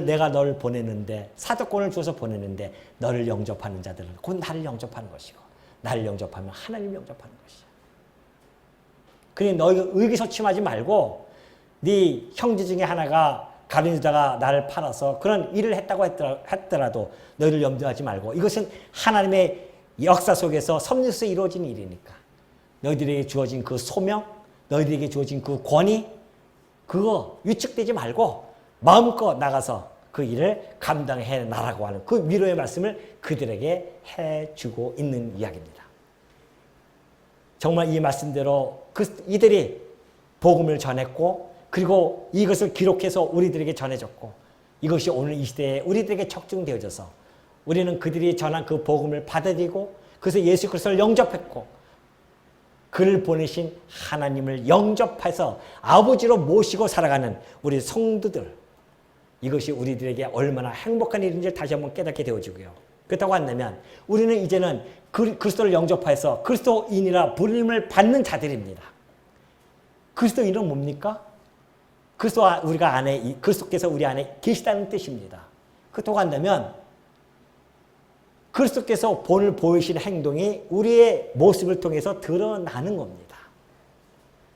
내가 너를 보내는데 사도권을 주어서 보내는데 너를 영접하는 자들은 곧 나를 영접하는 것이고 나를 영접하면 하나님을 영접하는 것이야. 그러니 너희가 의기소침하지 말고 네 형제 중에 하나가 가룟 유다가 나를 팔아서 그런 일을 했다고 했더라도 너희를 염두하지 말고 이것은 하나님의 역사 속에서 섭리에서 이루어진 일이니까 너희들에게 주어진 그 소명, 너희들에게 주어진 그 권위 그거 위축되지 말고 마음껏 나가서 그 일을 감당해 나라고 하는 그 위로의 말씀을 그들에게 해주고 있는 이야기입니다. 정말 이 말씀대로 이들이 복음을 전했고 그리고 이것을 기록해서 우리들에게 전해졌고 이것이 오늘 이 시대에 우리들에게 적중되어져서 우리는 그들이 전한 그 복음을 받아들이고 그래서 예수 그리스도를 영접했고 그를 보내신 하나님을 영접해서 아버지로 모시고 살아가는 우리 성도들 이것이 우리들에게 얼마나 행복한 일인지 다시 한번 깨닫게 되어지고요. 그렇다고 한다면 우리는 이제는 그리스도를 영접해서 그리스도인이라 부름을 받는 자들입니다. 그리스도인은 뭡니까? 그리스도께서 우리 안에 계시다는 뜻입니다. 그렇다고 한다면 그리스도께서 본을 보이신 행동이 우리의 모습을 통해서 드러나는 겁니다.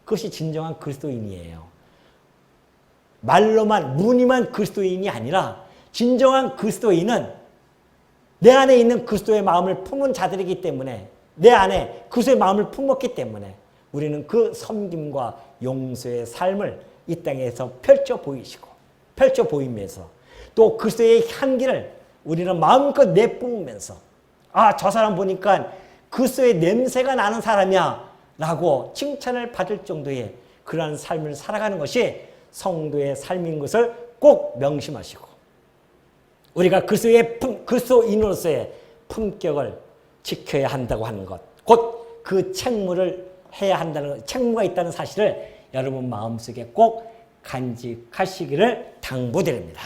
그것이 진정한 그리스도인이에요. 말로만 무늬만 그리스도인이 아니라 진정한 그리스도인은 내 안에 있는 그리스도의 마음을 품은 자들이기 때문에 내 안에 그리스도의 마음을 품었기 때문에 우리는 그 섬김과 용서의 삶을 이 땅에서 펼쳐 보이시고 펼쳐 보이면서 또 그리스도의 향기를 우리는 마음껏 내뿜으면서 아, 저 사람 보니까 그리스도의 냄새가 나는 사람이야 라고 칭찬을 받을 정도의 그러한 삶을 살아가는 것이 성도의 삶인 것을 꼭 명심하시고 우리가 그리스도인으로서의 품격을 지켜야 한다고 하는 것, 곧 그 책무를 해야 한다는 책무가 있다는 사실을 여러분 마음속에 꼭 간직하시기를 당부드립니다.